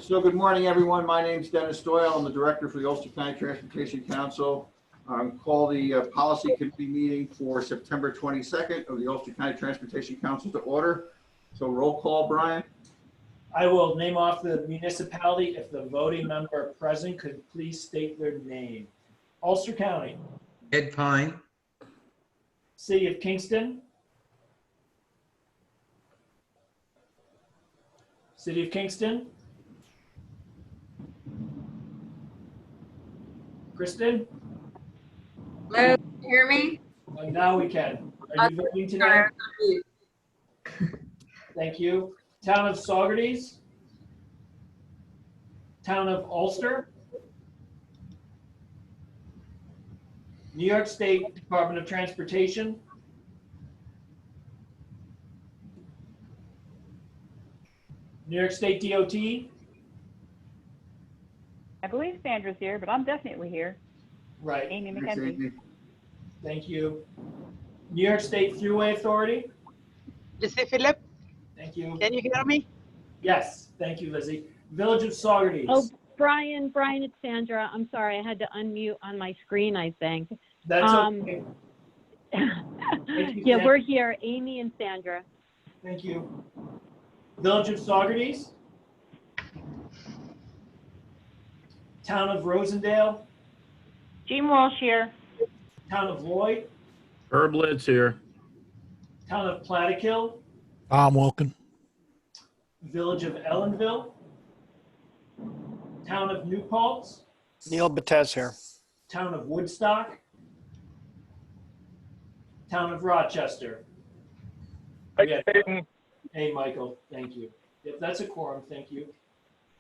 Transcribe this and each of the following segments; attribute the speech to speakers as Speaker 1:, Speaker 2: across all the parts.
Speaker 1: So good morning, everyone. My name's Dennis Doyle. I'm the director for the Ulster County Transportation Council. Call the policy committee meeting for September 22nd of the Ulster County Transportation Council to order. So roll call, Brian.
Speaker 2: I will name off the municipality. If the voting member present could please state their name. Ulster County.
Speaker 3: Ed Pine.
Speaker 2: City of Kingston. City of Kingston. Kristen?
Speaker 4: Hello, can you hear me?
Speaker 2: Now we can. Are you voting today? Thank you. Town of Saugerties. Town of Ulster. New York State Department of Transportation. New York State DOT.
Speaker 5: I believe Sandra's here, but I'm definitely here.
Speaker 2: Right.
Speaker 5: Amy
Speaker 1: Thanks,
Speaker 5: McKenzie.
Speaker 1: Amy.
Speaker 2: Thank you. New York State Thruway Authority.
Speaker 6: Lizzie Philip,
Speaker 2: Thank you.
Speaker 6: can you hear me?
Speaker 2: Yes, thank you, Lizzie. Village of Saugerties.
Speaker 7: Oh, Brian, it's Sandra. I'm sorry, I had to unmute on my screen, I think.
Speaker 2: That's okay. you,
Speaker 7: Yeah,
Speaker 2: Sam.
Speaker 7: we're here, Amy and Sandra.
Speaker 2: Thank you. Village of Saugerties. Town of Rosendale.
Speaker 5: Jean Walsh here.
Speaker 2: Town of Lloyd.
Speaker 8: Herb Litz here.
Speaker 2: Town of Plattekill.
Speaker 9: Tom Wilkin.
Speaker 2: Village of Ellenville. Town of New Paltz.
Speaker 9: Neil Betez here.
Speaker 2: Town of Woodstock. Town of Rochester. Yeah. Hey, Michael, thank you. If that's a quorum, thank you.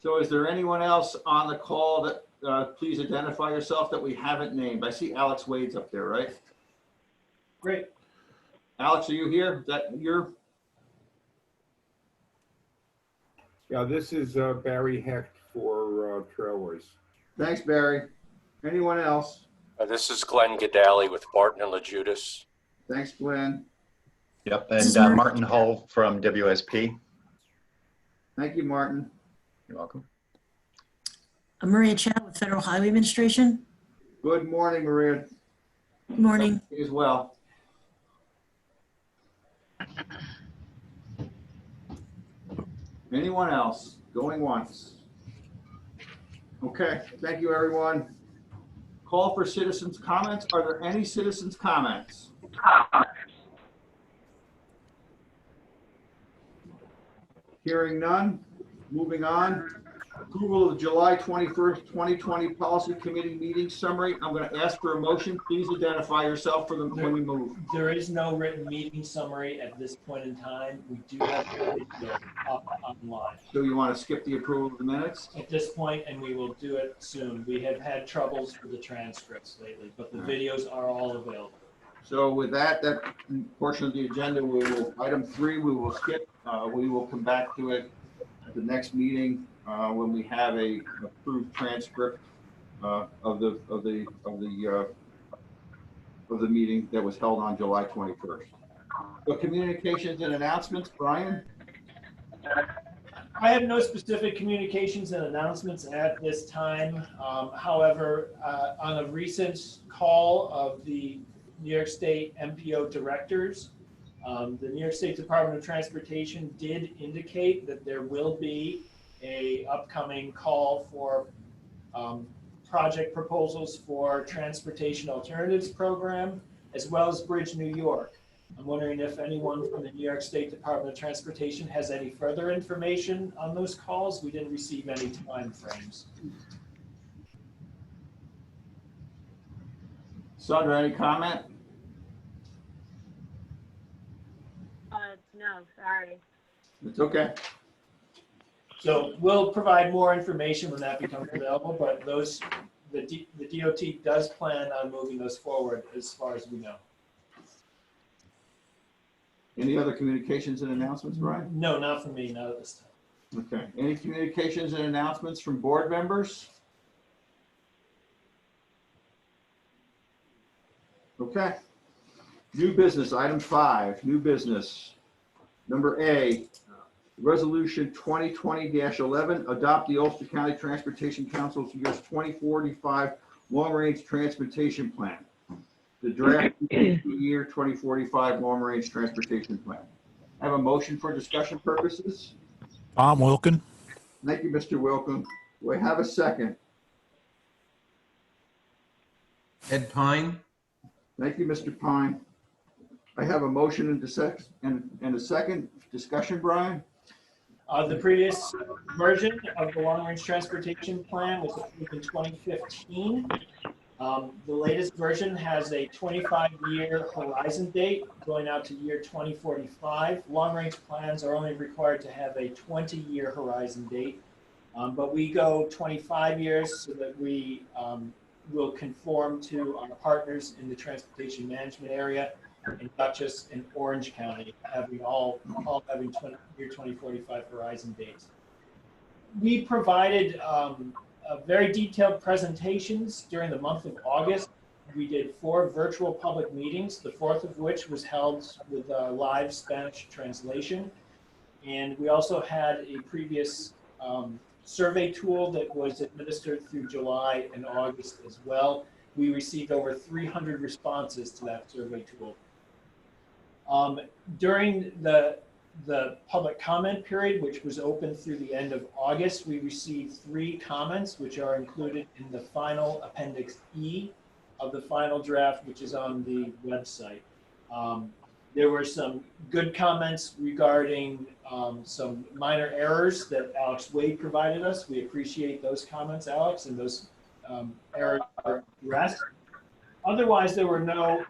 Speaker 1: So is there anyone else on the call that, please identify yourself that we haven't named? I see Alex Wade's up there, right?
Speaker 2: Great.
Speaker 1: Alex, are you here? Is that your?
Speaker 10: Yeah, this is Barry Hecht for Trailways.
Speaker 1: Thanks, Barry. Anyone else?
Speaker 11: This is Glenn Gadali with Barton and LaJudas.
Speaker 1: Thanks, Glenn.
Speaker 12: Yep, and Martin Hull from WSP.
Speaker 1: Thank you, Martin.
Speaker 12: You're welcome.
Speaker 13: I'm Maria Chow with Federal Highway Administration.
Speaker 1: Good morning, Maria.
Speaker 13: Good morning.
Speaker 1: You as well. Anyone else? Going once. Okay, thank you, everyone. Call for citizens' comments. Are there any citizens' comments? Hearing none. Moving on. Approval of July 21st, 2020 Policy Committee meeting summary. I'm going to ask for a motion. Please identify yourself for when we move.
Speaker 2: There is no written meeting summary at this point in time. We do have the video up online
Speaker 1: So you want to skip the approval of the minutes?
Speaker 2: at this point, and we will do it soon. We have had troubles with the transcripts lately, but the videos are all available.
Speaker 1: So with that portion of the agenda, item 3, we will skip. We will come back to it at the next meeting when we have an approved transcript of the meeting that was held on July 21st. So communications and announcements, Brian?
Speaker 2: I have no specific communications and announcements at this time. However, on a recent call of the New York State MPO directors, the New York State Department of Transportation did indicate that there will be a upcoming call for project proposals for Transportation Alternatives Program, as well as Bridge New York. I'm wondering if anyone from the New York State Department of Transportation has any further information on those calls. We didn't receive any time frames.
Speaker 1: Sandra, any comment?
Speaker 7: No, sorry.
Speaker 1: It's okay.
Speaker 2: So we'll provide more information when that becomes available, but the DOT does plan on moving those forward as far as we know.
Speaker 1: Any other communications and announcements, Brian?
Speaker 2: No, not from me, not at this time.
Speaker 1: Okay. Any communications and announcements from board members? Okay. New business, item 5, new business. Number A, Resolution 2020-11, adopt the Ulster County Transportation Council's years 2045 long-range transportation plan. The draft year 2045 long-range transportation plan. I have a motion for discussion purposes.
Speaker 9: Tom Wilkin.
Speaker 1: Thank you, Mr. Wilkin. Do I have a second?
Speaker 3: Ed Pine.
Speaker 1: Thank you, Mr. Pine. I have a motion and a second. Discussion, Brian?
Speaker 2: The previous version of the long-range transportation plan was approved in 2015. The latest version has a 25-year horizon date going out to year 2045. Long-range plans are only required to have a 20-year horizon date, but we go 25 years so that we will conform to our partners in the transportation management area, and not just in Orange County, having all having year 2045 horizon dates. We provided very detailed presentations during the month of August. We did 4 virtual public meetings, the 4th of which was held with live Spanish translation. And we also had a previous survey tool that was administered through July and August as well. We received over 300 responses to that survey tool. During the public comment period, which was open through the end of August, we received 3 comments, which are included in the final Appendix E of the final draft, which is on the website. There were some good comments regarding some minor errors that Alex Wade provided us. We appreciate those comments, Alex, and those errors are addressed. Otherwise, there were no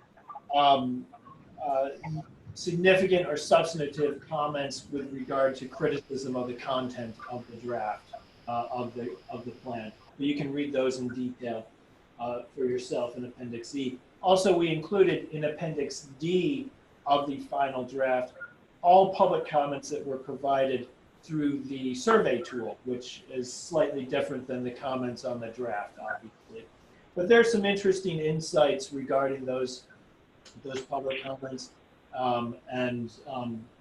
Speaker 2: significant or substantive comments with regard to criticism of the content of the draft of the plan. But you can read those in detail for yourself in Appendix E. Also, we included in Appendix D of the final draft all public comments that were provided through the survey tool, which is slightly different than the comments on the draft, obviously. But there's some interesting insights regarding those public comments.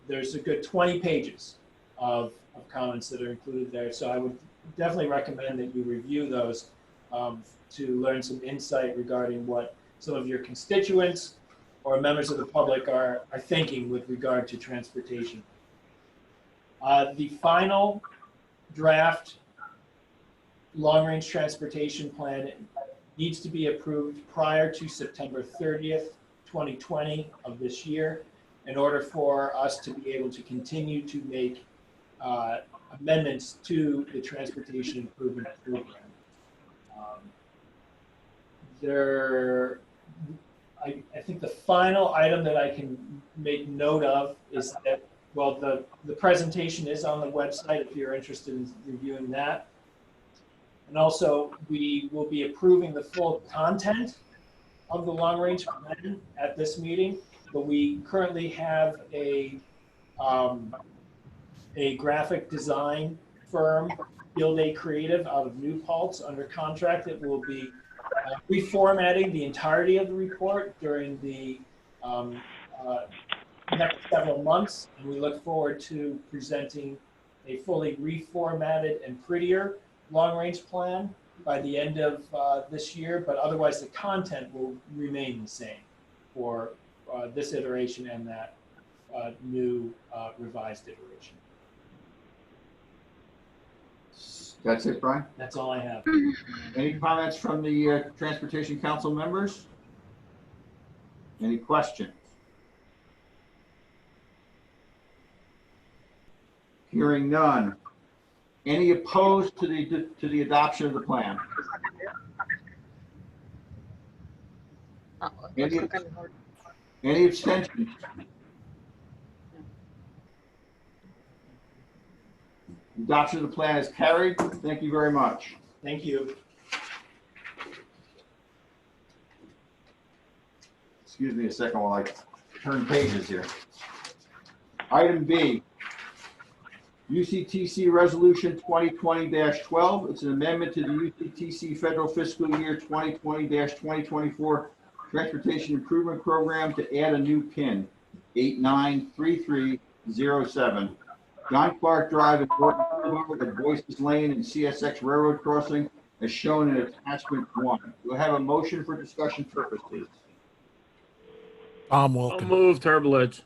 Speaker 2: There's a good 20 pages of comments that are included there. So I would definitely recommend that you review those to learn some insight regarding what some of your constituents or members of the public are thinking with regard to transportation. The final draft long-range transportation plan needs to be approved prior to September 30th, 2020 of this year in order for us to be able to continue to make amendments to the Transportation Improvement Program. I think the final item that I can make note of is that, well, the presentation is on the website if you're interested in reviewing that. And also, we will be approving the full content of the long-range plan at this meeting, but we currently have a graphic design firm, Field Day Creative, out of New Paltz under contract that will be reformatting the entirety of the report during the next several months, and we look forward to presenting a fully reformatted and prettier long-range plan by the end of this year, but otherwise the content will remain the same for this iteration and that new revised iteration.
Speaker 1: That's it, Brian?
Speaker 2: That's all I have.
Speaker 1: Any comments from the Transportation Council members? Any questions? Hearing none. Any opposed to the adoption of the plan? Any abstentions? Adoption of the plan is carried. Thank you very much.
Speaker 2: Thank you.
Speaker 1: Excuse me a second while I turn pages here. Item B, UCTC Resolution 2020-12. It's an amendment to the UCTC Federal Fiscal Year 2020-2024 Transportation Improvement Program to add a new PIN, 893307. John Clark Drive at Norton Boulevard at Boyce's Lane and CSX Railroad Crossing as shown in attachment 1. Do I have a motion for discussion purposes?
Speaker 9: Tom
Speaker 8: So
Speaker 9: Wilkin.
Speaker 8: moved, Herblitz.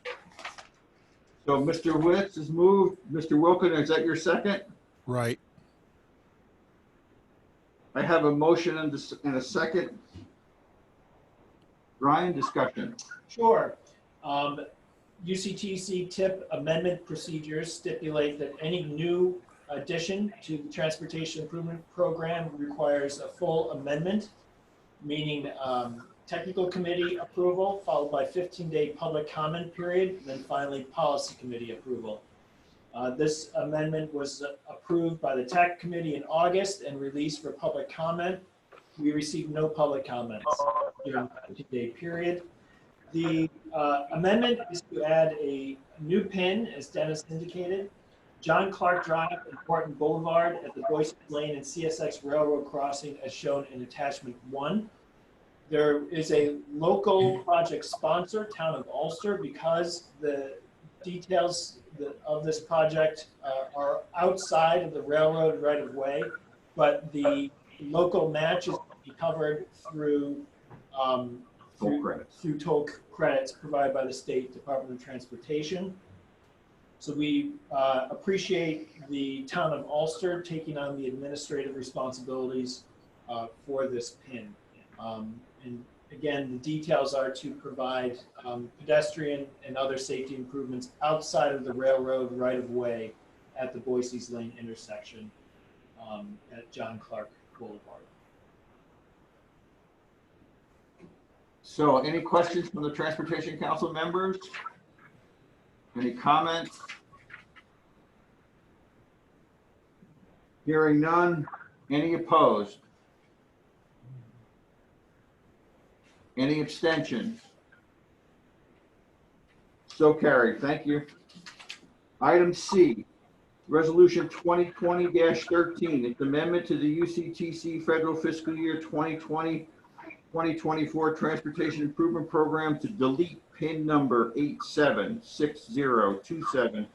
Speaker 1: So Mr. Witz has moved. Mr. Wilkin, is that your second?
Speaker 9: Right.
Speaker 1: I have a motion and a second. Brian, discussion.
Speaker 2: Sure. UCTC tip amendment procedures stipulate that any new addition to the Transportation Improvement Program requires a full amendment, meaning technical committee approval, followed by 15-day public comment period, then finally policy committee approval. This amendment was approved by the TAC committee in August and released for public comment. We received no public comments during the 15-day period. The amendment is to add a new PIN, as Dennis indicated, John Clark Drive and Norton Boulevard at the Boyce Lane and CSX Railroad Crossing as shown in attachment 1. There is a local project sponsor, Town of Ulster, because the details of this project are outside of the railroad right-of-way, but the local match is covered through through toll credits provided by the State Department of Transportation. So we appreciate the Town of Ulster taking on the administrative responsibilities for this PIN. And again, the details are to provide pedestrian and other safety improvements outside of the railroad right-of-way at the Boyce's Lane intersection at John Clark Boulevard.
Speaker 1: So any questions from the Transportation Council members? Any comments? Hearing none. Any opposed? Any abstentions? So carried. Thank you. Item C, Resolution 2020-13. It's amendment to the UCTC Federal Fiscal Year 2020-2024 Transportation Improvement Program to delete PIN number 876027,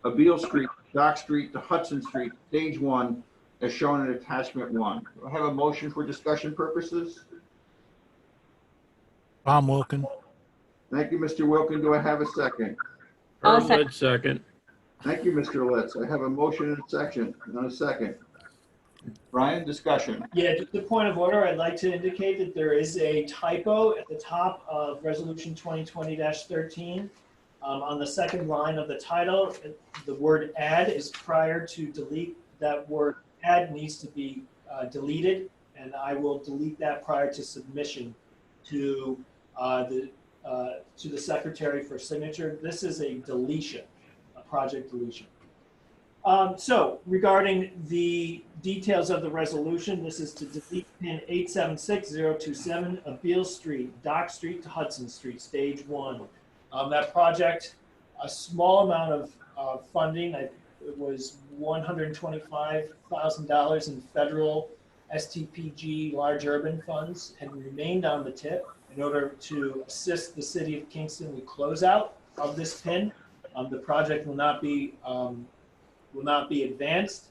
Speaker 1: Abeele Street, Dock Street to Hudson Street, Stage 1, as shown in attachment 1. Do I have a motion for discussion purposes?
Speaker 9: Tom Wilkin.
Speaker 1: Thank you, Mr. Wilkin. Do I have a second?
Speaker 8: Herblitz, second.
Speaker 1: Thank you, Mr. Litz. I have a motion and a second. Brian, discussion.
Speaker 2: Yeah, just a point of order, I'd like to indicate that there is a typo at the top of Resolution 2020-13. On the second line of the title, the word add is prior to delete. That word add needs to be deleted, and I will delete that prior to submission to the secretary for signature. This is a deletion, a project deletion. So regarding the details of the resolution, this is to delete PIN 876027, Abeele Street, Dock Street to Hudson Street, Stage 1. That project, a small amount of funding, it was $125,000 in federal STPG large urban funds, had remained on the tip in order to assist the city of Kingston with closeout of this PIN. The project will not be advanced,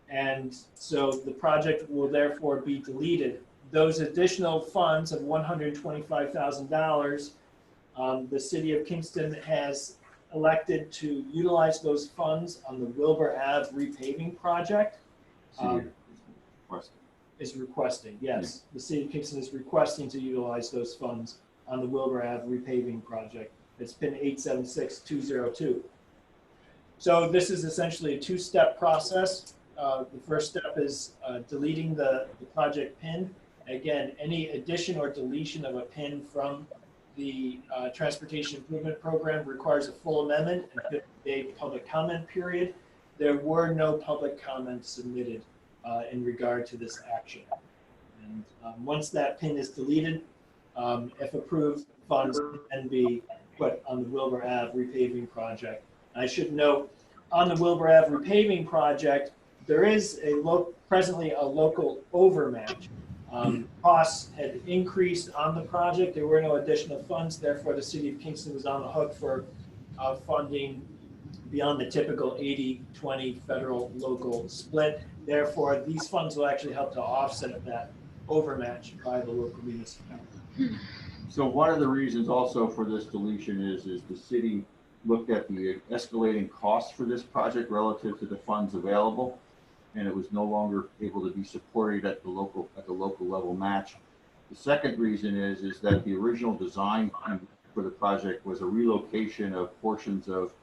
Speaker 2: and so the project will therefore be deleted. Those additional funds of $125,000, the city of Kingston has elected to utilize those funds on the Wilbur Ave repaving project. Is requesting, yes. The city of Kingston is requesting to utilize those funds on the Wilbur Ave repaving project. It's PIN 876202. So this is essentially a two-step process. The first step is deleting the project PIN. Again, any addition or deletion of a PIN from the Transportation Improvement Program requires a full amendment and a 50-day public comment period. There were no public comments submitted in regard to this action. And once that PIN is deleted, if approved, funds can be put on the Wilbur Ave repaving project. I should note, on the Wilbur Ave repaving project, there is presently a local overmatch. Costs had increased on the project. There were no additional funds. Therefore, the city of Kingston was on the hook for funding beyond the typical 80-20 federal local split. Therefore, these funds will actually help to offset that overmatch by the local municipality.
Speaker 1: So one of the reasons also for this deletion is the city looked at the escalating costs for this project relative to the funds available, and it was no longer able to be supported at the local level match. The second reason is that the original design for the project was a relocation of portions of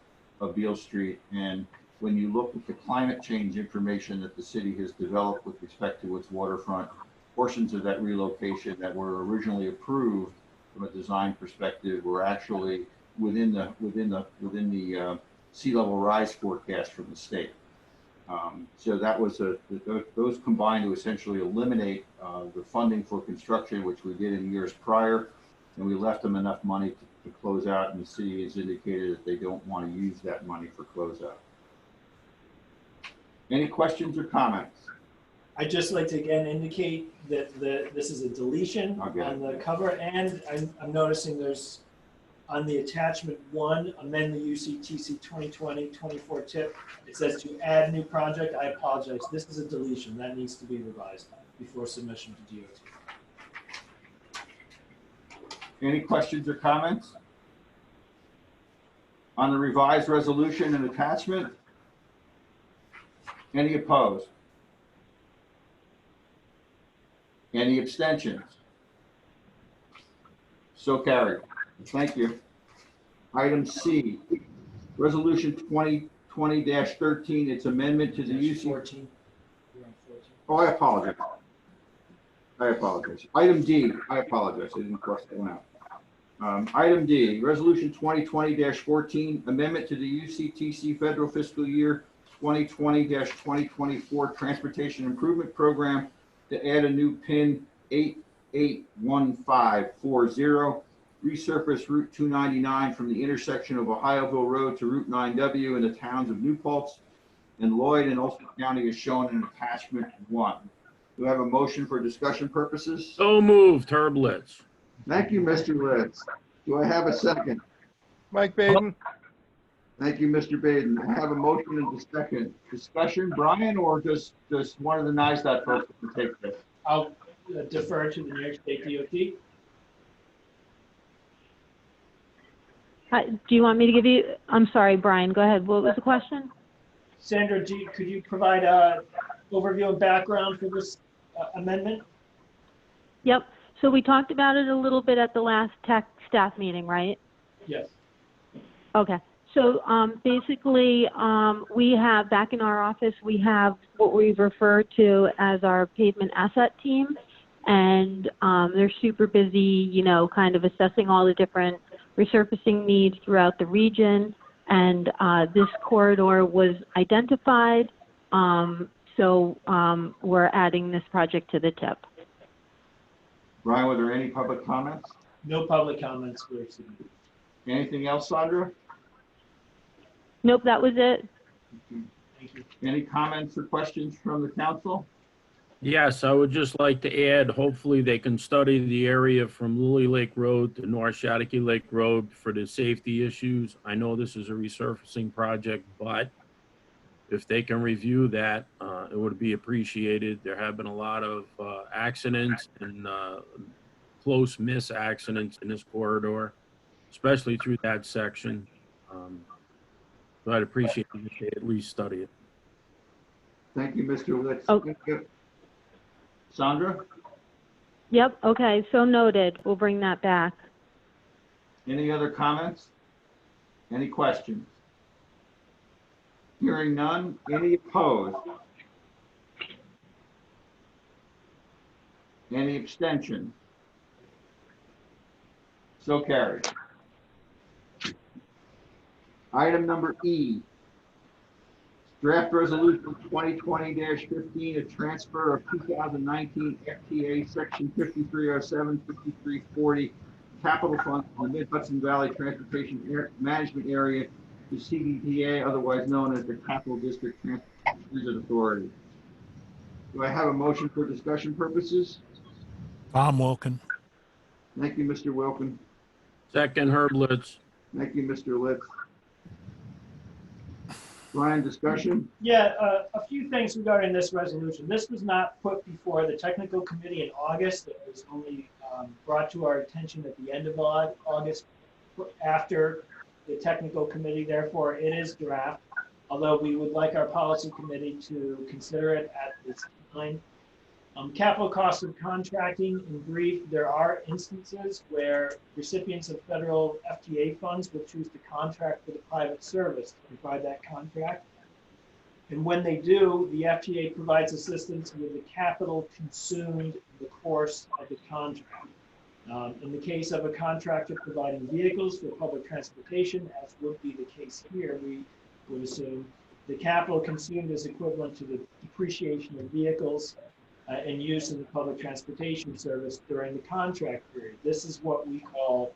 Speaker 1: Beale Street, and when you look at the climate change information that the city has developed with respect to its waterfront, portions of that relocation that were originally approved from a design perspective were actually within the sea level rise forecast from the state. So that was those combined to essentially eliminate the funding for construction, which we did in years prior, and we left them enough money to close out, and the city has indicated that they don't want to use that money for closeout. Any questions or comments?
Speaker 2: I'd just like to again indicate that this is a deletion
Speaker 1: Okay.
Speaker 2: on the cover, and I'm noticing there's on the attachment 1, amend the UCTC 2020-24 tip. It says to add new project. I apologize. This is a deletion. That needs to be revised before submission to DOT.
Speaker 1: Any questions or comments on the revised resolution and attachment? Any opposed? Any abstentions? So carried. Thank you. Item C, Resolution 2020-13, its amendment to the UC.
Speaker 2: 14. We're on 14.
Speaker 1: Oh, I apologize. Item D, I apologize. I didn't cross that one out. Item D, Resolution 2020-14, amendment to the UCTC Federal Fiscal Year 2020-2024 Transportation Improvement Program to add a new PIN 881540, resurface Route 299 from the intersection of Ohioville Road to Route 9W in the towns of New Paltz and Lloyd and Ulster County is shown in attachment 1. Do I have a motion for discussion purposes?
Speaker 8: So moved, Herb Litz.
Speaker 1: Thank you, Mr. Litz. Do I have a second?
Speaker 10: Mike Baden?
Speaker 1: Thank you, Mr. Baden. I have a motion and a second. Discussion, Brian, or does one of the NISDOT folks take this?
Speaker 2: I'll defer to the New York State DOT.
Speaker 7: Do you want me to give you, I'm sorry, Brian, go ahead. What was the question?
Speaker 2: Sandra, could you provide a overview and background for this amendment?
Speaker 7: Yep. So we talked about it a little bit at the last tech staff meeting, right?
Speaker 2: Yes.
Speaker 7: Okay. So basically, we have, back in our office, we have what we refer to as our pavement asset team. And they're super busy, you know, kind of assessing all the different resurfacing needs throughout the region. And this corridor was identified. So we're adding this project to the tip.
Speaker 1: Brian, were there any public comments?
Speaker 2: No public comments were submitted.
Speaker 1: Anything else, Sandra?
Speaker 7: Nope, that was it.
Speaker 2: Thank you.
Speaker 1: Any comments or questions from the council?
Speaker 8: Yes, I would just like to add, hopefully they can study the area from Lily Lake Road to North Chattahoochee Lake Road for the safety issues. I know this is a resurfacing project, but if they can review that, it would be appreciated. There have been a lot of accidents and close miss accidents in this corridor, especially through that section. So I'd appreciate it if they at least study it.
Speaker 1: Thank you, Mr. Litz.
Speaker 7: Oh.
Speaker 1: Sandra,
Speaker 7: Yep, okay, so noted. We'll bring that back.
Speaker 1: any other comments? Any questions? Hearing none, any opposed? Any abstention? So carried. Item number E, draft resolution 2020-15, a transfer of 2019 FTA section 5307, 5340 capital funds from the Mid-Hudson Valley Transportation Management Area to CDTA, otherwise known as the Capital District Transit Authority. Do I have a motion for discussion purposes?
Speaker 9: Tom Wilkin.
Speaker 1: Thank you, Mr. Wilkin.
Speaker 8: Second, Herb Litz.
Speaker 1: Thank you, Mr. Litz. Brian, discussion?
Speaker 2: Yeah, a few things regarding this resolution. This was not put before the technical committee in August. It was only brought to our attention at the end of August after the technical committee. Therefore, it is draft, although we would like our policy committee to consider it at this time. Capital costs of contracting, in brief, there are instances where recipients of federal FTA funds will choose to contract with a private service to provide that contract. And when they do, the FTA provides assistance with the capital consumed in the course of the contract. In the case of a contractor providing vehicles for public transportation, as would be the case here, we would assume the capital consumed is equivalent to the depreciation of vehicles and use in the public transportation service during the contract period. This is what we call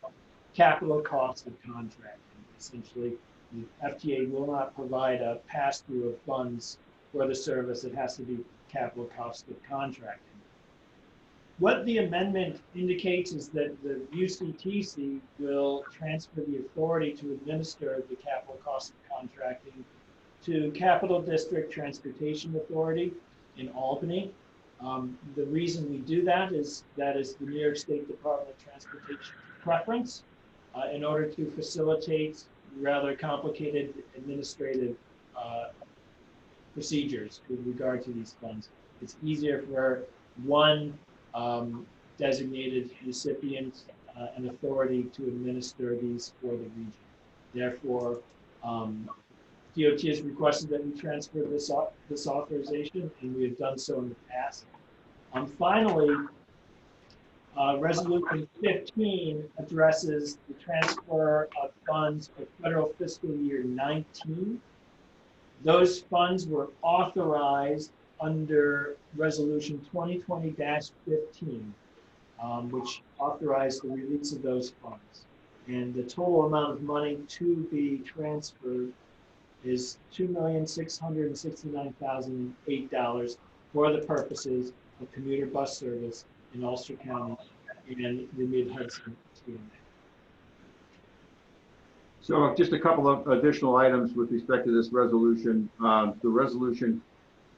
Speaker 2: capital cost of contracting. Essentially, the FTA will not provide a pass-through of funds for the service. It has to be capital cost of contracting. What the amendment indicates is that the UCTC will transfer the authority to administer the capital cost of contracting to Capital District Transportation Authority in Albany. The reason we do that is the New York State Department of Transportation preference in order to facilitate rather complicated administrative procedures with regard to these funds. It's easier for one designated recipient and authority to administer these for the region. Therefore, DOT has requested that we transfer this authorization, and we have done so in the past. Finally, Resolution 15 addresses the transfer of funds for federal fiscal year 19. Those funds were authorized under Resolution 2020-15, which authorized the release of those funds. And the total amount of money to be transferred is $2,669,008 for the purposes of commuter bus service in Ulster County and the Mid-Hudson TMA.
Speaker 1: So just a couple of additional items with respect to this resolution. The resolution,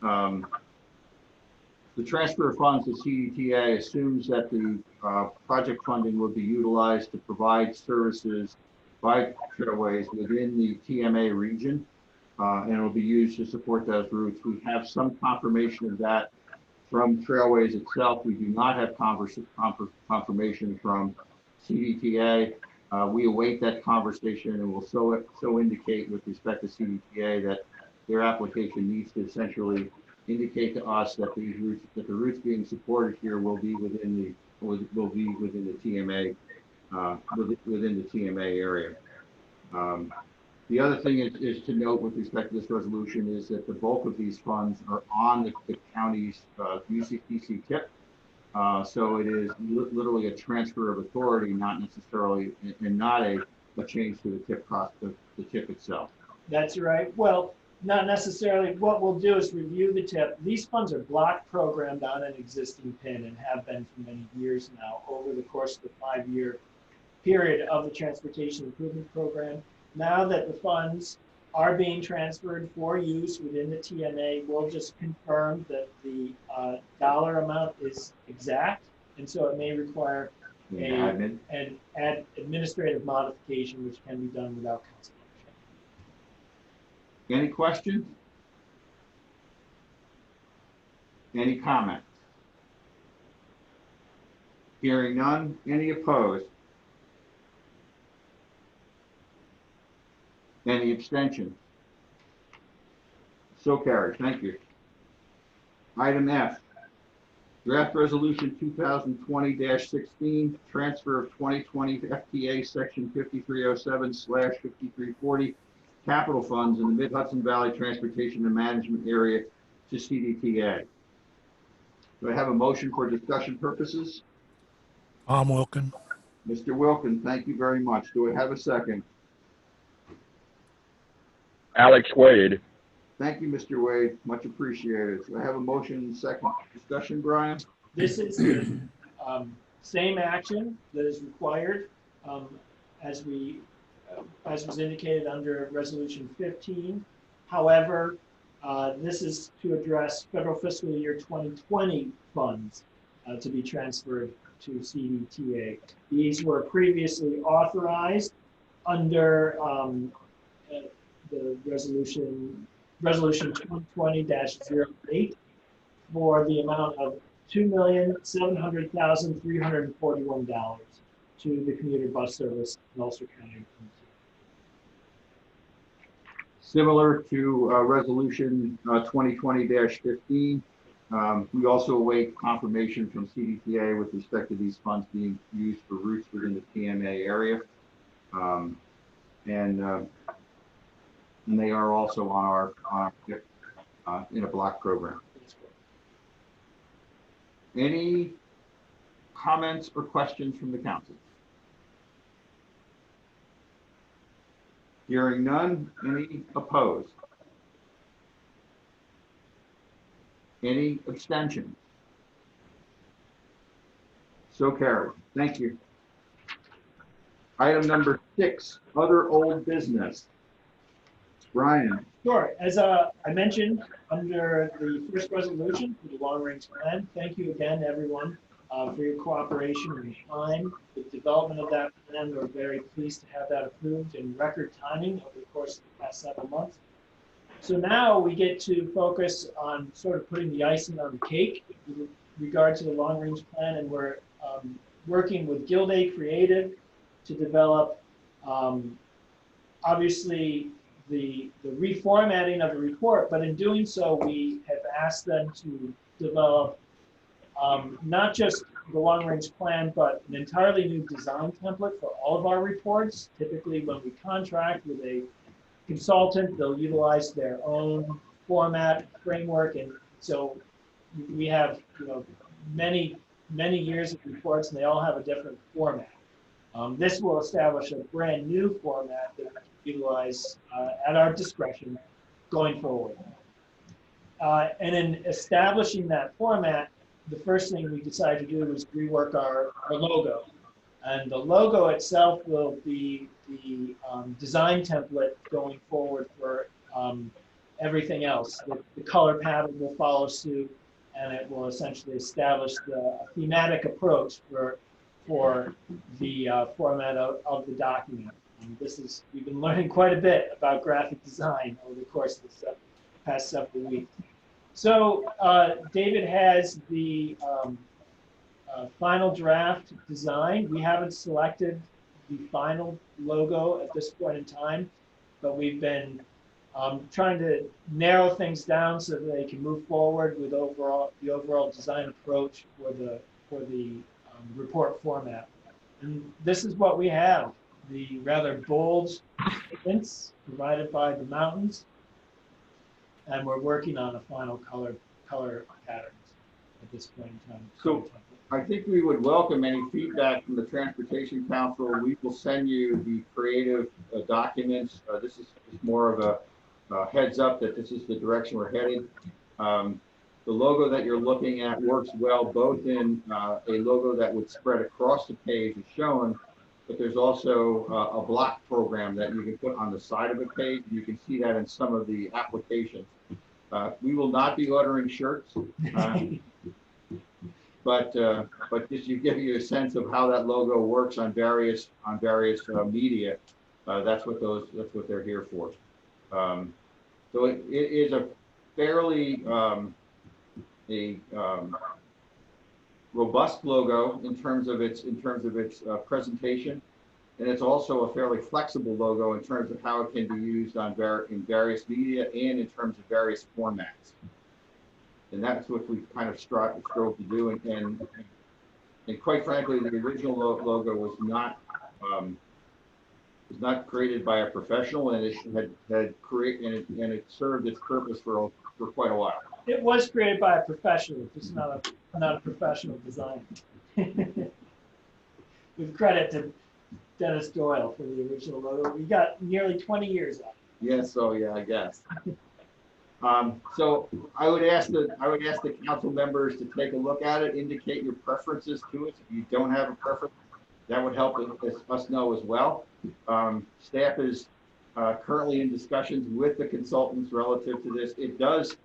Speaker 1: the transfer of funds to CDTA assumes that the project funding will be utilized to provide services by Trailways within the TMA region, and it will be used to support those routes. We have some confirmation of that from Trailways itself. We do not have confirmation from CDTA. We await that conversation, and will so indicate with respect to CDTA that their application needs to essentially indicate to us that these routes, that the routes being supported here will be within the TMA within the TMA area. The other thing is to note with respect to this resolution is that the bulk of these funds are on the county's UCTC tip. So it is literally a transfer of authority, not necessarily, and not a change to the tip cost of the tip itself.
Speaker 2: That's right. Well, not necessarily. What we'll do is review the tip. These funds are block programmed on an existing PIN and have been for many years now over the course of the 5-year period of the Transportation Improvement Program. Now that the funds are being transferred for use within the TMA, we'll just confirm that the dollar amount is exact, and so it may require an administrative modification, which can be done without council action.
Speaker 1: Any questions? Any comments? Hearing none. Any opposed? Any abstentions? So carried. Thank you. Item F, draft resolution 2020-16, transfer of 2020 FTA section 5307/5340 capital funds in the Mid-Hudson Valley Transportation and Management Area to CDTA. Do I have a motion for discussion purposes?
Speaker 9: Tom Wilkin.
Speaker 1: Mr. Wilkin, thank you very much. Do I have a second?
Speaker 14: Alex Wade.
Speaker 1: Thank you, Mr. Wade. Much appreciated. Do I have a motion and second? Discussion, Brian?
Speaker 2: This is the same action that is required as was indicated under Resolution 15. However, this is to address federal fiscal year 2020 funds to be transferred to CDTA. These were previously authorized under the resolution 2020-08 for the amount of $2,700,341 to the commuter bus service in Ulster County.
Speaker 1: Similar to Resolution 2020-15, we also await confirmation from CDTA with respect to these funds being used for routes within the PMA area. And they are also on our in a block program. Any comments or questions from the council? Hearing none. Any opposed? Any abstentions? So carried. Thank you. Item number 6, other old business. Brian.
Speaker 2: Sure. As I mentioned, under the first resolution for the long-range plan, thank you again, everyone, for your cooperation and time. The development of that plan, we're very pleased to have that approved in record timing over the course of the past several months. So now we get to focus on sort of putting the icing on the cake with regard to the long-range plan, and we're working with Gilday Creative to develop, obviously, the reformatting of the report, but in doing so, we have asked them to develop not just the long-range plan, but an entirely new design template for all of our reports. Typically, when we contract with a consultant, they'll utilize their own format, framework, and so we have many years of reports, and they all have a different format. This will establish a brand new format that we can utilize at our discretion going forward. And in establishing that format, the first thing we decided to do was rework our logo. And the logo itself will be the design template going forward for everything else. The color pattern will follow suit, and it will essentially establish the thematic approach for the format of the document. And we've been learning quite a bit about graphic design over the course of the past several weeks. So David has the final draft design. We haven't selected the final logo at this point in time, but we've been trying to narrow things down so that they can move forward with the overall design approach for the report format. And this is what we have: the rather bold statements provided by the mountains, and we're working on a final color patterns at this point in time.
Speaker 1: So I think we would welcome any feedback from the Transportation Council. We will send you the creative documents. This is more of a heads up that this is the direction we're headed. The logo that you're looking at works well both in a logo that would spread across the page as shown, but there's also a block program that you can put on the side of the page. You can see that in some of the applications. We will not be ordering shirts, but just to give you a sense of how that logo works on various media, that's what they're here for. So it is a fairly robust logo in terms of its presentation, and it's also a fairly flexible logo in terms of how it can be used in various media and in terms of various formats. And that's what we kind of strove to do. And quite frankly, the original logo was not created by a professional, and it it served its purpose for quite a while.
Speaker 2: It was created by a professional, just not a professional designer. With credit to Dennis Doyle for the original logo. We got nearly 20 years out of it.
Speaker 1: Yes, so yeah, I guess. So I would ask the council members to take a look at it, indicate your preferences to it. If you don't have a preference, that would help us know as well. Staff is currently in discussions with the consultants relative to this. It does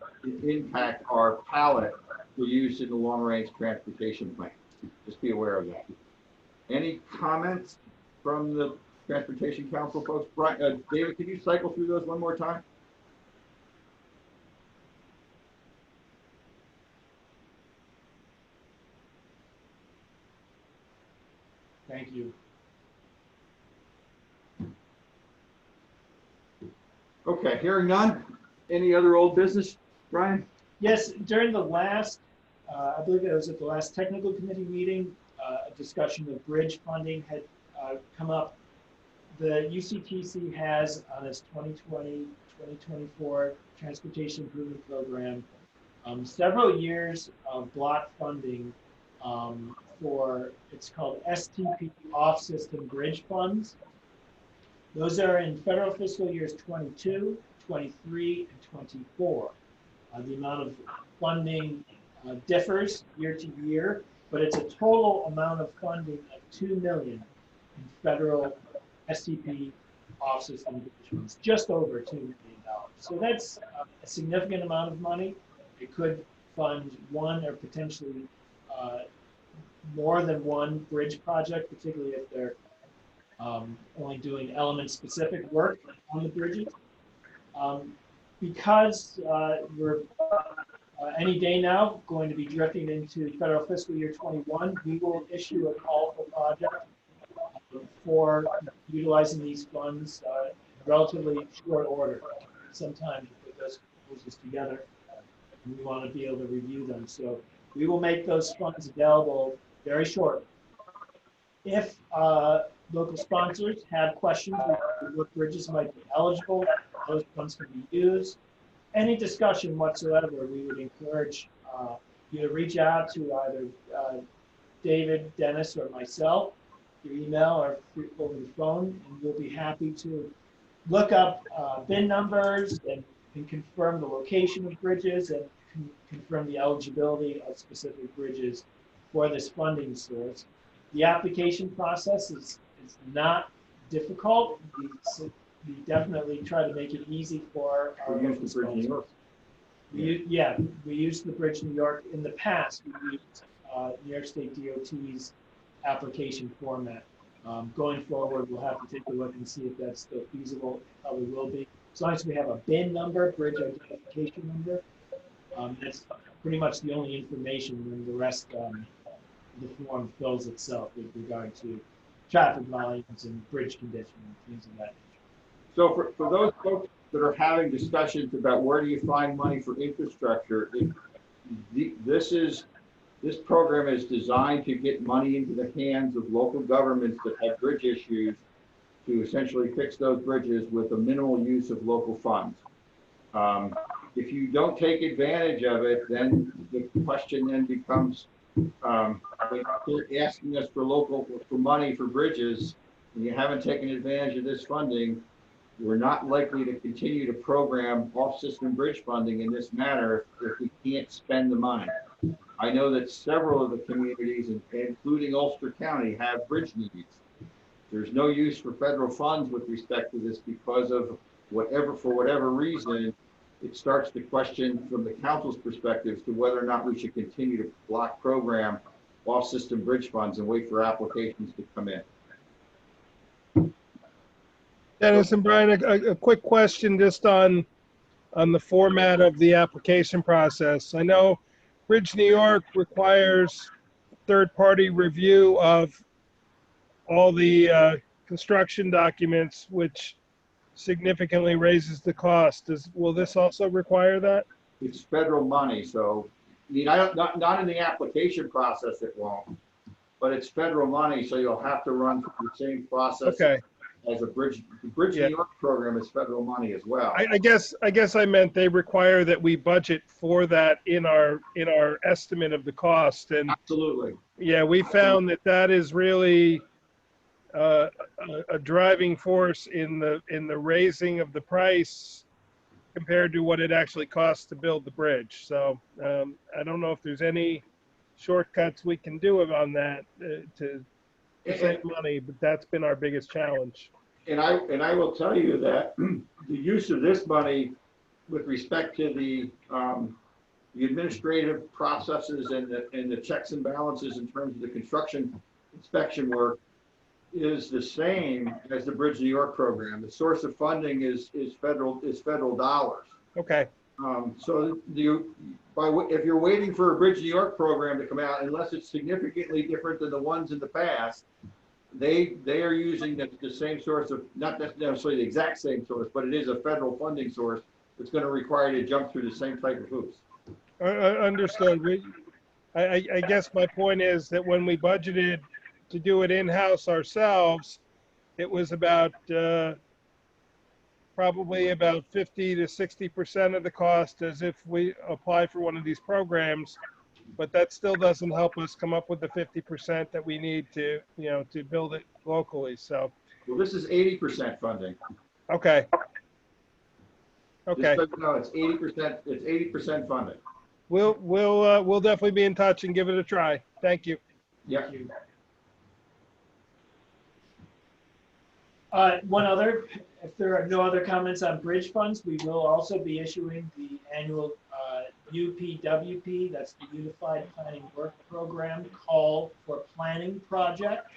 Speaker 1: impact our pallet for use in the long-range transportation plan. Just be aware of that. Any comments from the Transportation Council folks? Brian, David, can you cycle through those one more time?
Speaker 2: Thank you.
Speaker 1: Okay, hearing none. Any other old business, Brian?
Speaker 2: Yes, during the last, I believe it was at the last technical committee meeting, a discussion of bridge funding had come up. The UCTC has on its 2020-2024 Transportation Improvement Program several years of block funding for, it's called STP off-system bridge funds. Those are in federal fiscal years 22, 23, and 24. The amount of funding differs year to year, but it's a total amount of funding of $2 million in federal STP off-system bridge funds, just over $2 million. So that's a significant amount of money. It could fund one or potentially more than one bridge project, particularly if they're only doing element-specific work on the bridges. Because we're any day now going to be drifting into federal fiscal year 21, we will issue a call for project for utilizing these funds in relatively short order. Sometimes we put those proposals together and we want to be able to review them. So we will make those funds available very shortly. If local sponsors have questions about what bridges might be eligible, those funds can be used. Any discussion whatsoever, we would encourage you to reach out to either David, Dennis, or myself through email or over the phone, and we'll be happy to look up BIN numbers and confirm the location of bridges and confirm the eligibility of specific bridges for this funding source. The application process is not difficult. We definitely try to make it easy for our local sponsors. We used the Bridge New York in the past. We used New York State DOT's application format. Going forward, we'll have to take a look and see if that's still feasible. It probably will be. As long as we have a BIN number, bridge identification number, that's pretty much the only information, and the rest, the form fills itself with regard to traffic volumes and bridge condition and things of that nature.
Speaker 1: So for those folks that are having discussions about where do you find money for infrastructure, this program is designed to get money into the hands of local governments that have bridge issues to essentially fix those bridges with a minimal use of local funds. If you don't take advantage of it, then the question then becomes, they're asking us for money for bridges, and you haven't taken advantage of this funding, we're not likely to continue to program off-system bridge funding in this manner if we can't spend the money. I know that several of the communities, including Ulster County, have bridge needs. There's no use for federal funds with respect to this because of for whatever reason, it starts to question from the council's perspective to whether or not we should continue to block program off-system bridge funds and wait for applications to come in.
Speaker 15: Dennis and Brian, a quick question just on the format of the application process. I know Bridge New York requires third-party review of all the construction documents, which significantly raises the cost. Will this also require that?
Speaker 1: It's federal money, so I mean, not in the application process it won't, but it's federal money, so you'll have to run through the same process.
Speaker 15: Okay.
Speaker 1: As a bridge, the Bridge New York program is federal money as well.
Speaker 15: I guess I meant they require that we budget for that in our estimate of the cost. And
Speaker 1: absolutely.
Speaker 15: Yeah, we found that is really a driving force in the raising of the price compared to what it actually costs to build the bridge. So I don't know if there's any shortcuts we can do on that to save money, but that's been our biggest challenge.
Speaker 1: And I will tell you that the use of this money with respect to the administrative processes and the checks and balances in terms of the construction inspection work is the same as the Bridge New York program. The source of funding is federal dollars.
Speaker 15: Okay.
Speaker 1: So if you're waiting for a Bridge New York program to come out, unless it's significantly different than the ones in the past, they are using the same source of, not necessarily the exact same source, but it is a federal funding source that's going to require you to jump through the same type of hoops.
Speaker 15: Understood. I guess my point is that when we budgeted to do it in-house ourselves, it was about probably about 50 to 60% of the cost as if we apply for one of these programs, but that still doesn't help us come up with the 50% that we need to, to build it locally. So,
Speaker 1: well, this is 80% funding.
Speaker 15: Okay. Okay.
Speaker 1: No, it's 80%. It's 80% funding.
Speaker 15: We'll definitely be in touch and give it a try. Thank you.
Speaker 1: Yeah.
Speaker 2: One other, if there are no other comments on bridge funds, we will also be issuing the annual UPWP, that's the Unified Planning Work Program call for planning project.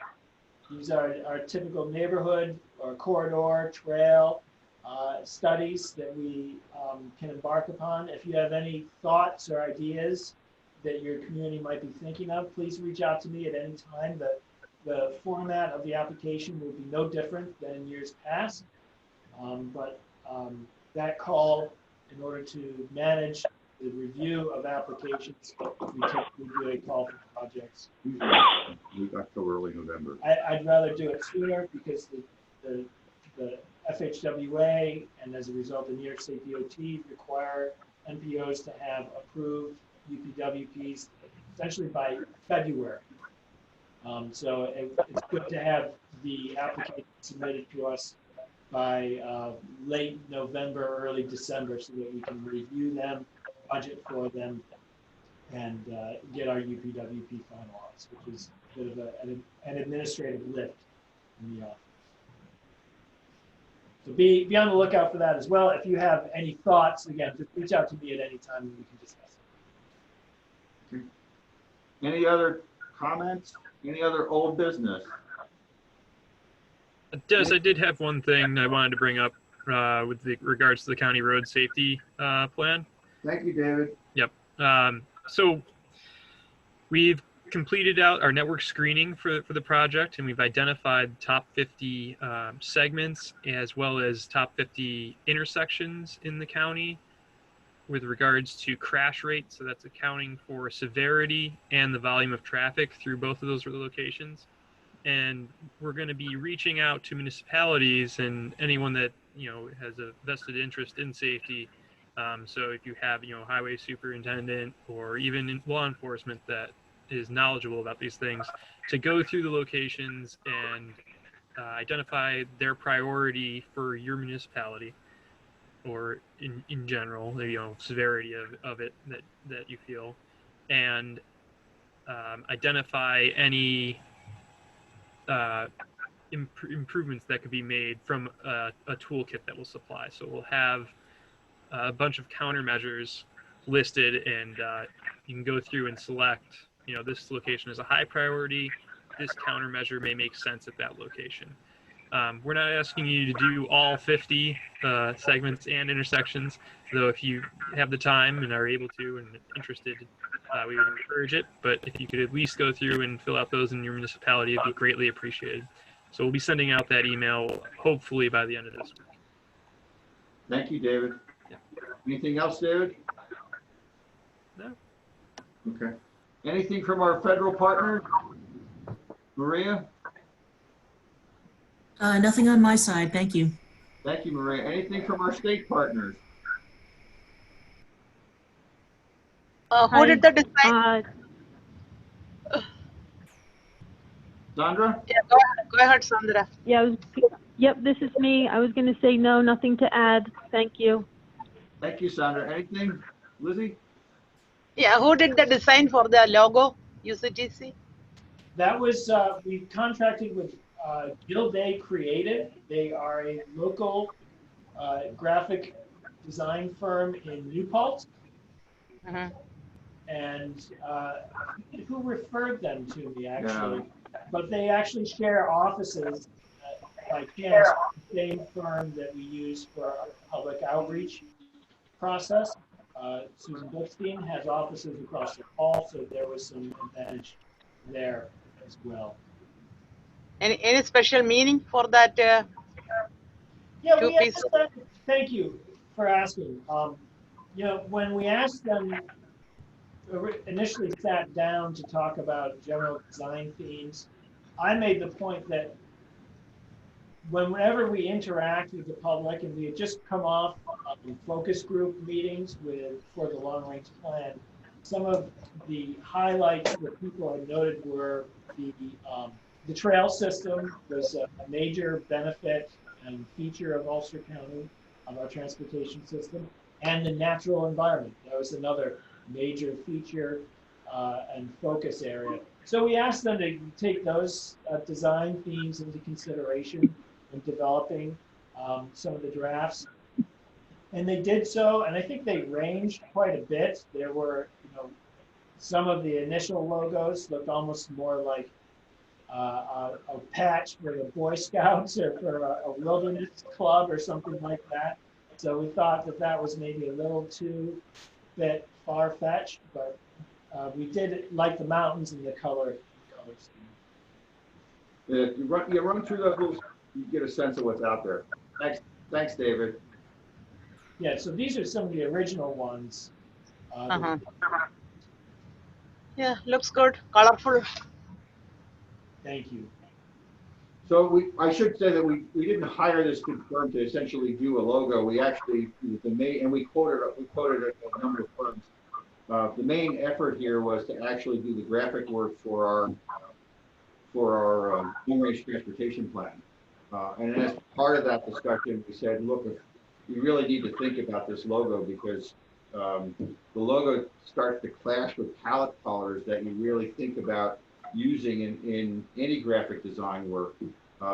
Speaker 2: These are our typical neighborhood or corridor trail studies that we can embark upon. If you have any thoughts or ideas that your community might be thinking of, please reach out to me at any time. The format of the application will be no different than in years past, but that call, in order to manage the review of applications, we do a call for projects.
Speaker 1: October, early November.
Speaker 2: I'd rather do it sooner because the FHWA and as a result the New York State DOT require NPOs to have approved UPWPs essentially by February. So it's good to have the application submitted to us by late November, early December, so that we can review them, budget for them, and get our UPWP finalized, which is a bit of an administrative lift in the office. So be on the lookout for that as well. If you have any thoughts, again, just reach out to me at any time and we can discuss it.
Speaker 1: Any other comments? Any other old business?
Speaker 16: Des, I did have one thing I wanted to bring up with regards to the county road safety plan.
Speaker 1: Thank you, David.
Speaker 16: Yep. So we've completed out our network screening for the project, and we've identified top 50 segments as well as top 50 intersections in the county with regards to crash rate. So that's accounting for severity and the volume of traffic through both of those locations. And we're going to be reaching out to municipalities and anyone that has a vested interest in safety. So if you have highway superintendent or even in law enforcement that is knowledgeable about these things, to go through the locations and identify their priority for your municipality or in general, severity of it that you feel, and identify any improvements that could be made from a toolkit that we'll supply. So we'll have a bunch of countermeasures listed, and you can go through and select, this location is a high priority, this countermeasure may make sense at that location. We're not asking you to do all 50 segments and intersections, though if you have the time and are able to and interested, we would encourage it. But if you could at least go through and fill out those in your municipality, it'd be greatly appreciated. So we'll be sending out that email hopefully by the end of this week.
Speaker 1: Thank you, David.
Speaker 16: Yeah.
Speaker 1: Anything else, David?
Speaker 16: No.
Speaker 1: Okay. Anything from our federal partner? Maria?
Speaker 13: Nothing on my side. Thank you.
Speaker 1: Thank you, Maria. Anything from our state partners?
Speaker 6: Who did the design?
Speaker 1: Sandra?
Speaker 6: Yeah, go ahead, Sandra.
Speaker 7: Yeah, yep, this is me. I was going to say no, nothing to add. Thank you.
Speaker 1: Thank you, Sandra. Anything? Lizzie?
Speaker 6: Yeah, who did the design for the logo, UCTC?
Speaker 2: That was, we contracted with Gilday Creative. They are a local graphic design firm in New Paltz. And who referred them to me, actually? But they actually share offices by chance, the same firm that we use for our public outreach process. Susan Bookstein has offices across the hall, so there was some advantage there as well.
Speaker 6: Any special meaning for that?
Speaker 2: Yeah,
Speaker 6: two
Speaker 2: we
Speaker 6: piece?
Speaker 2: asked them, thank you for asking. You know, when we asked them, initially sat down to talk about general design themes, I made the point that whenever we interact with the public, and we had just come off focus group meetings for the long range plan, some of the highlights that people had noted were the trail system was a major benefit and feature of Ulster County, of our transportation system, and the natural environment. That was another major feature and focus area. So we asked them to take those design themes into consideration in developing some of the drafts. And they did so, and I think they ranged quite a bit. There were, you know, some of the initial logos looked almost more like a patch for the Boy Scouts or for a wilderness club or something like that. So we thought that that was maybe a little too bit far-fetched, but we did like the mountains and the color scheme.
Speaker 1: Yeah, you run through those, you get a sense of what's out there. Thanks, David.
Speaker 2: Yeah, so these are some of the original ones.
Speaker 6: Yeah, looks good, colorful.
Speaker 1: Thank you. So I should say that we didn't hire this big firm to essentially do a logo. We actually, and we quoted a number of firms. The main effort here was to actually do the graphic work for our long-range transportation plan. And as part of that discussion, we said, look, we really need to think about this logo because the logo starts to clash with palette colors that you really think about using in any graphic design work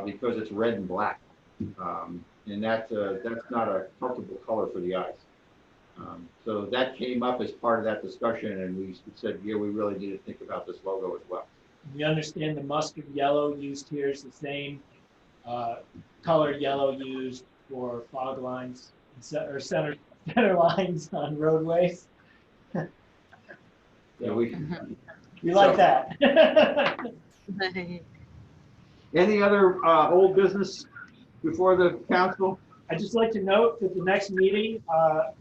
Speaker 1: because it's red and black. And that's not a comfortable color for the eyes. So that came up as part of that discussion, and we said, yeah, we really need to think about this logo as well.
Speaker 2: We understand the mustard yellow used here is the same colored yellow used for fog lines or center lines on roadways.
Speaker 1: Yeah, we
Speaker 2: like that.
Speaker 1: Any other old business before the council?
Speaker 2: I'd just like to note that the next meeting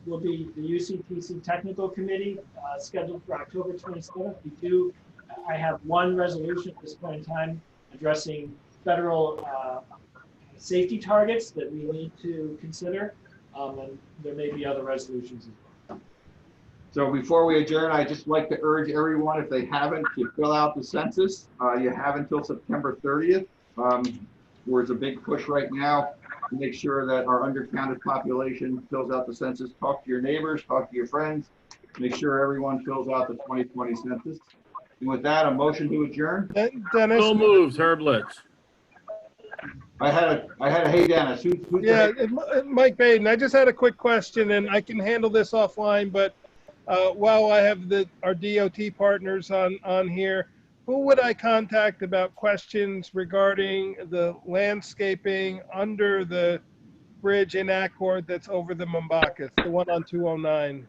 Speaker 2: will be the UCTC Technical Committee scheduled for October 27th. I have one resolution at this point in time addressing federal safety targets that we need to consider, and there may be other resolutions as well.
Speaker 1: So before we adjourn, I'd just like to urge everyone, if they haven't, to fill out the census. You have until September 30th, where it's a big push right now to make sure that our undercounted population fills out the census. Talk to your neighbors, talk to your friends, make sure everyone fills out the 2020 census. And with that, a motion to adjourn.
Speaker 15: Dennis.
Speaker 8: So moved, Herb Litz.
Speaker 1: I had a hey Dennis.
Speaker 15: Yeah, Mike Baden. I just had a quick question, and I can handle this offline. But while I have our DOT partners on here, who would I contact about questions regarding the landscaping under the bridge in Accord that's over the Mumbakis, the one on 209?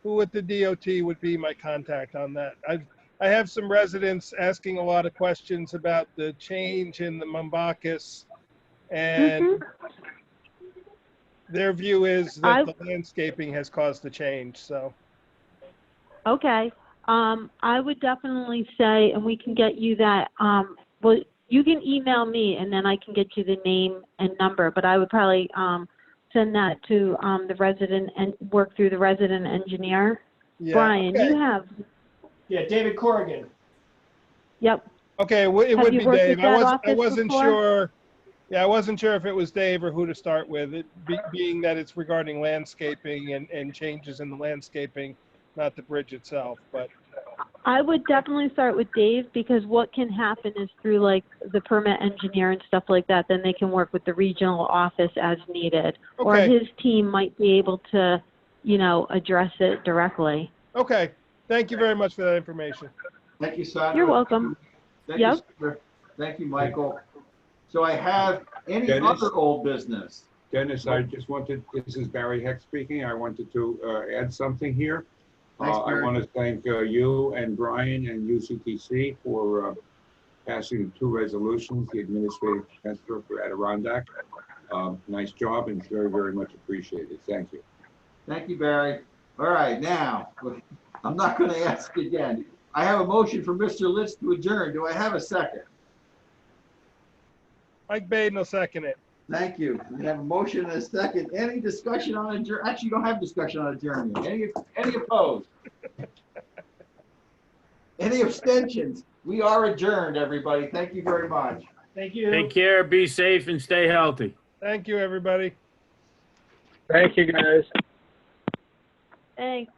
Speaker 15: Who at the DOT would be my contact on that? I have some residents asking a lot of questions about the change in the Mumbakis, and their view is that the landscaping has caused the change. So,
Speaker 7: okay, I would definitely say, and we can get you that. Well, you can email me, and then I can get you the name and number. But I would probably send that to the resident and work through the resident engineer.
Speaker 15: yeah,
Speaker 7: Brian,
Speaker 15: okay.
Speaker 7: you have.
Speaker 2: Yeah, David Corrigan.
Speaker 7: Yep.
Speaker 15: Okay, well, it
Speaker 7: Have
Speaker 15: would
Speaker 7: you
Speaker 15: be
Speaker 7: worked
Speaker 15: Dave.
Speaker 7: with that
Speaker 15: I
Speaker 7: office
Speaker 15: wasn't
Speaker 7: before?
Speaker 15: sure. Yeah, I wasn't sure if it was Dave or who to start with. It being that it's regarding landscaping and changes in the landscaping, not the bridge itself. But
Speaker 7: I would definitely start with Dave, because what can happen is through like the permit engineer and stuff like that, then they can work with the regional office as needed. Or
Speaker 15: Okay.
Speaker 7: his team might be able to, you know, address it directly.
Speaker 15: Okay. Thank you very much for that information.
Speaker 1: Thank you, Sandra.
Speaker 7: You're welcome.
Speaker 1: Thank
Speaker 7: Yep.
Speaker 1: you, Sandra. Thank you, Michael. So I have any
Speaker 10: Dennis?
Speaker 1: other old business?
Speaker 10: Dennis, I just wanted, this is Barry Heck speaking. I wanted to add something here.
Speaker 1: Thanks,
Speaker 10: I
Speaker 1: Barry.
Speaker 10: want to thank you and Brian and UCTC for passing 2 resolutions, the administrative transfer for Adirondack. Nice job and very, very much appreciated. Thank you.
Speaker 1: Thank you, Barry. All right, now, I'm not going to ask again. I have a motion for Mr. Litz to adjourn. Do I have a second?
Speaker 15: Mike Baden will second it.
Speaker 1: Thank you. We have a motion and a second. Any discussion on adjourn? Actually, you don't have discussion on adjournment. Any opposed? Any abstentions? We are adjourned, everybody. Thank you very much.
Speaker 2: Thank you.
Speaker 8: Take care, be safe, and stay healthy.
Speaker 15: Thank you, everybody.
Speaker 14: Thank you, guys.
Speaker 7: Thanks.